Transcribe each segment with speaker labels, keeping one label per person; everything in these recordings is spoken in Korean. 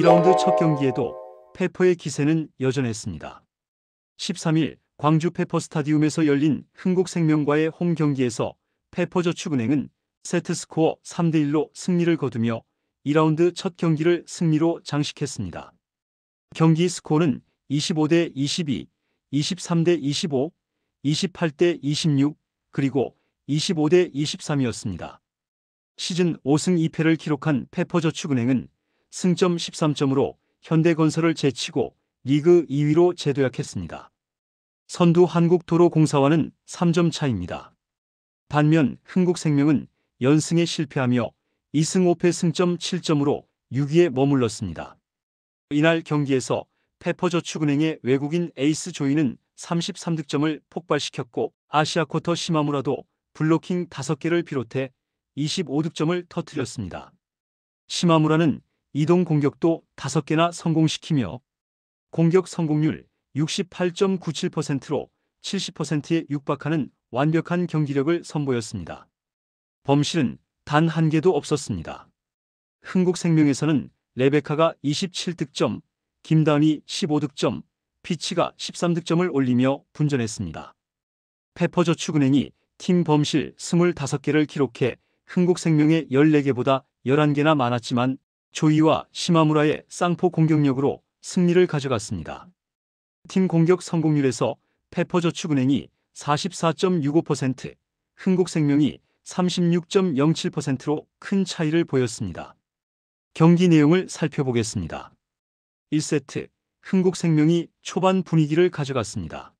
Speaker 1: 2라운드 첫 경기에도 페퍼의 기세는 여전했습니다. 13일 광주 페퍼스타디움에서 열린 흥국생명과의 홈 경기에서 페퍼저축은행은 세트스코어 3대1로 승리를 거두며 2라운드 첫 경기를 승리로 장식했습니다. 경기 스코어는 25대22, 23대25, 28대26, 그리고 25대23이었습니다. 시즌 5승 2패를 기록한 페퍼저축은행은 승점 13점으로 현대건설을 제치고 리그 2위로 재도약했습니다. 선두 한국도로공사와는 3점 차입니다. 반면 흥국생명은 연승에 실패하며 2승 5패 승점 7점으로 6위에 머물렀습니다. 이날 경기에서 페퍼저축은행의 외국인 에이스 조이는 33득점을 폭발시켰고 아시아쿼터 시마무라도 블로킹 5개를 비롯해 25득점을 터뜨렸습니다. 시마무라는 이동 공격도 5개나 성공시키며 공격 성공률 68.97%로 70%에 육박하는 완벽한 경기력을 선보였습니다. 범실은 단 1개도 없었습니다. 흥국생명에서는 레베카가 27득점, 김다은이 15득점, 피치가 13득점을 올리며 분전했습니다. 페퍼저축은행이 팀 범실 25개를 기록해 흥국생명의 14개보다 11개나 많았지만 조이와 시마무라의 쌍포 공격력으로 승리를 가져갔습니다. 팀 공격 성공률에서 페퍼저축은행이 44.65%, 흥국생명이 36.07%로 큰 차이를 보였습니다. 경기 내용을 살펴보겠습니다. 1세트, 흥국생명이 초반 분위기를 가져갔습니다.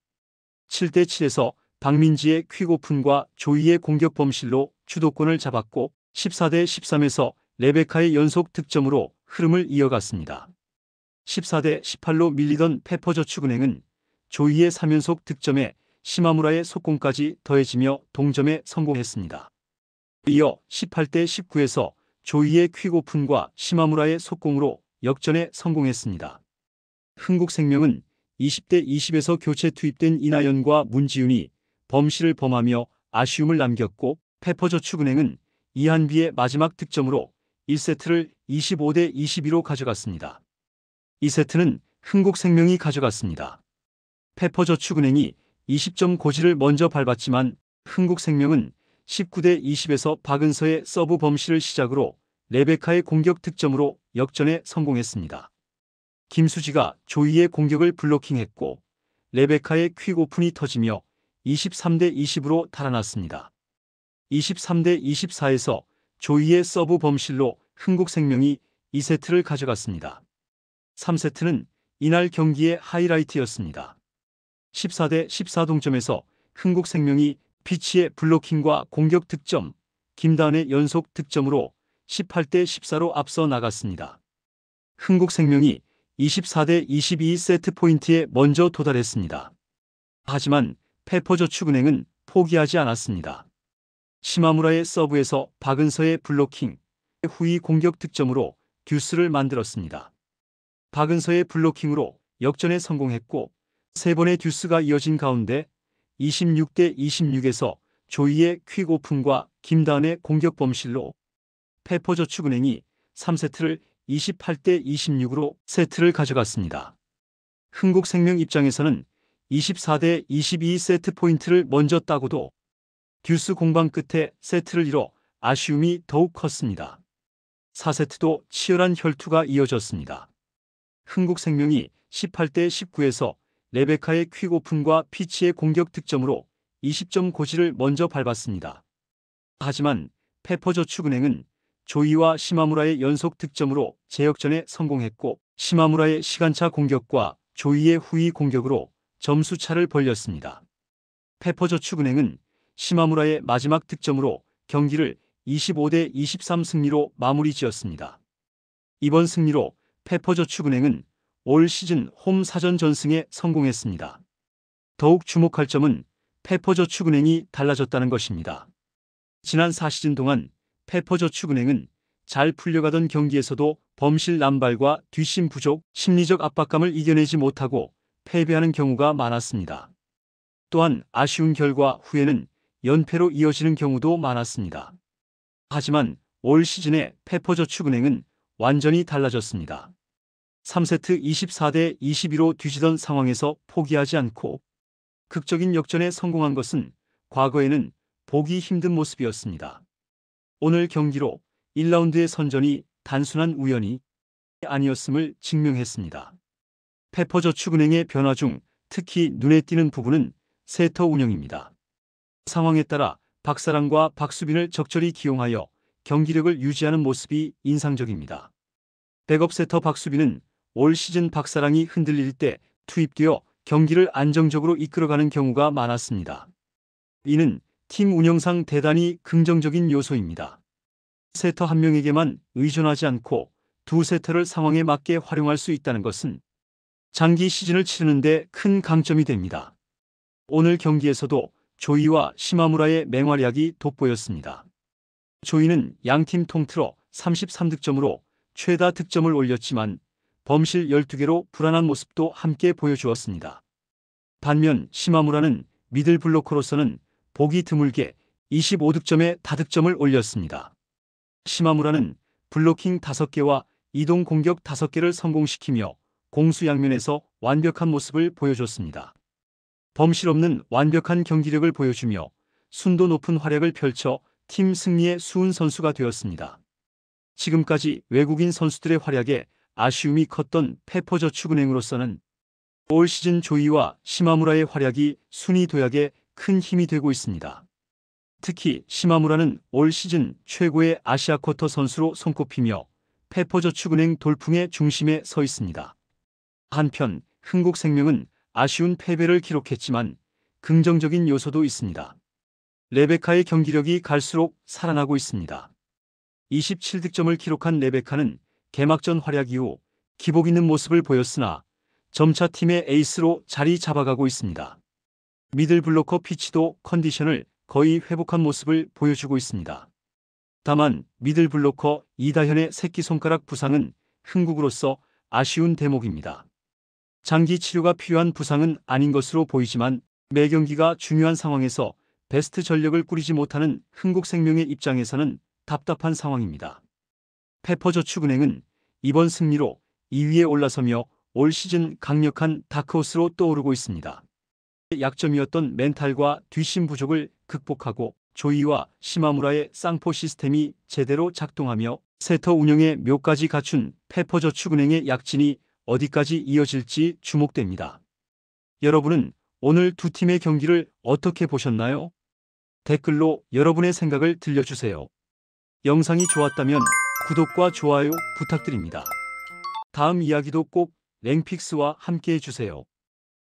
Speaker 1: 7대7에서 박민지의 퀵오픈과 조이의 공격 범실로 주도권을 잡았고 14대13에서 레베카의 연속 득점으로 흐름을 이어갔습니다. 14대18로 밀리던 페퍼저축은행은 조이의 3연속 득점에 시마무라의 속공까지 더해지며 동점에 성공했습니다. 이어 18대19에서 조이의 퀵오픈과 시마무라의 속공으로 역전에 성공했습니다. 흥국생명은 20대20에서 교체 투입된 이나연과 문지윤이 범실을 범하며 아쉬움을 남겼고 페퍼저축은행은 이한비의 마지막 득점으로 1세트를 25대22로 가져갔습니다. 2세트는 흥국생명이 가져갔습니다. 페퍼저축은행이 20점 고지를 먼저 밟았지만 흥국생명은 19대20에서 박은서의 서브 범실을 시작으로 레베카의 공격 득점으로 역전에 성공했습니다. 김수지가 조이의 공격을 블로킹했고 레베카의 퀵오픈이 터지며 23대20으로 달아났습니다. 23대24에서 조이의 서브 범실로 흥국생명이 2세트를 가져갔습니다. 3세트는 이날 경기의 하이라이트였습니다. 14대14 동점에서 흥국생명이 피치의 블로킹과 공격 득점, 김다은의 연속 득점으로 18대14로 앞서 나갔습니다. 흥국생명이 24대22 세트 포인트에 먼저 도달했습니다. 하지만 페퍼저축은행은 포기하지 않았습니다. 시마무라의 서브에서 박은서의 블로킹, 후위 공격 득점으로 듀스를 만들었습니다. 박은서의 블로킹으로 역전에 성공했고 3번의 듀스가 이어진 가운데 26대26에서 조이의 퀵오픈과 김다은의 공격 범실로 페퍼저축은행이 3세트를 28대26으로 세트를 가져갔습니다. 흥국생명 입장에서는 24대22 세트 포인트를 먼저 따고도 듀스 공방 끝에 세트를 잃어 아쉬움이 더욱 컸습니다. 4세트도 치열한 혈투가 이어졌습니다. 흥국생명이 18대19에서 레베카의 퀵오픈과 피치의 공격 득점으로 20점 고지를 먼저 밟았습니다. 하지만 페퍼저축은행은 조이와 시마무라의 연속 득점으로 재역전에 성공했고 시마무라의 시간차 공격과 조이의 후위 공격으로 점수차를 벌렸습니다. 페퍼저축은행은 시마무라의 마지막 득점으로 경기를 25대23 승리로 마무리 지었습니다. 이번 승리로 페퍼저축은행은 올 시즌 홈 사전 전승에 성공했습니다. 더욱 주목할 점은 페퍼저축은행이 달라졌다는 것입니다. 지난 4시즌 동안 페퍼저축은행은 잘 풀려가던 경기에서도 범실 남발과 뒷심 부족, 심리적 압박감을 이겨내지 못하고 패배하는 경우가 많았습니다. 또한 아쉬운 결과 후에는 연패로 이어지는 경우도 많았습니다. 하지만 올 시즌의 페퍼저축은행은 완전히 달라졌습니다. 3세트 24대 22로 뒤지던 상황에서 포기하지 않고 극적인 역전에 성공한 것은 과거에는 보기 힘든 모습이었습니다. 오늘 경기로 1라운드의 선전이 단순한 우연이 아니었음을 증명했습니다. 페퍼저축은행의 변화 중 특히 눈에 띄는 부분은 세터 운영입니다. 상황에 따라 박사랑과 박수빈을 적절히 기용하여 경기력을 유지하는 모습이 인상적입니다. 백업 세터 박수빈은 올 시즌 박사랑이 흔들릴 때 투입되어 경기를 안정적으로 이끌어가는 경우가 많았습니다. 이는 팀 운영상 대단히 긍정적인 요소입니다. 세터 한 명에게만 의존하지 않고 두 세터를 상황에 맞게 활용할 수 있다는 것은 장기 시즌을 치르는 데 큰 강점이 됩니다. 오늘 경기에서도 조이와 시마무라의 맹활약이 돋보였습니다. 조이는 양팀 통틀어 33득점으로 최다 득점을 올렸지만 범실 12개로 불안한 모습도 함께 보여주었습니다. 반면 시마무라는 미들 블로커로서는 보기 드물게 25득점에 다득점을 올렸습니다. 시마무라는 블로킹 5개와 이동 공격 5개를 성공시키며 공수 양면에서 완벽한 모습을 보여줬습니다. 범실 없는 완벽한 경기력을 보여주며 순도 높은 활약을 펼쳐 팀 승리의 수훈 선수가 되었습니다. 지금까지 외국인 선수들의 활약에 아쉬움이 컸던 페퍼저축은행으로서는 올 시즌 조이와 시마무라의 활약이 순위 도약에 큰 힘이 되고 있습니다. 특히 시마무라는 올 시즌 최고의 아시아 쿼터 선수로 손꼽히며 페퍼저축은행 돌풍의 중심에 서 있습니다. 한편 흥국생명은 아쉬운 패배를 기록했지만 긍정적인 요소도 있습니다. 레베카의 경기력이 갈수록 살아나고 있습니다. 27득점을 기록한 레베카는 개막전 활약 이후 기복 있는 모습을 보였으나 점차 팀의 에이스로 자리 잡아가고 있습니다. 미들 블로커 피치도 컨디션을 거의 회복한 모습을 보여주고 있습니다. 다만 미들 블로커 이다현의 새끼손가락 부상은 흥국으로서 아쉬운 대목입니다. 장기 치료가 필요한 부상은 아닌 것으로 보이지만 매 경기가 중요한 상황에서 베스트 전력을 꾸리지 못하는 흥국생명의 입장에서는 답답한 상황입니다. 페퍼저축은행은 이번 승리로 2위에 올라서며 올 시즌 강력한 다크호스로 떠오르고 있습니다. 약점이었던 멘탈과 뒷심 부족을 극복하고 조이와 시마무라의 쌍포 시스템이 제대로 작동하며 세터 운영에 묘까지 갖춘 페퍼저축은행의 약진이 어디까지 이어질지 주목됩니다. 여러분은 오늘 두 팀의 경기를 어떻게 보셨나요? 댓글로 여러분의 생각을 들려주세요. 영상이 좋았다면 구독과 좋아요 부탁드립니다. 다음 이야기도 꼭 랭픽스와 함께 해주세요.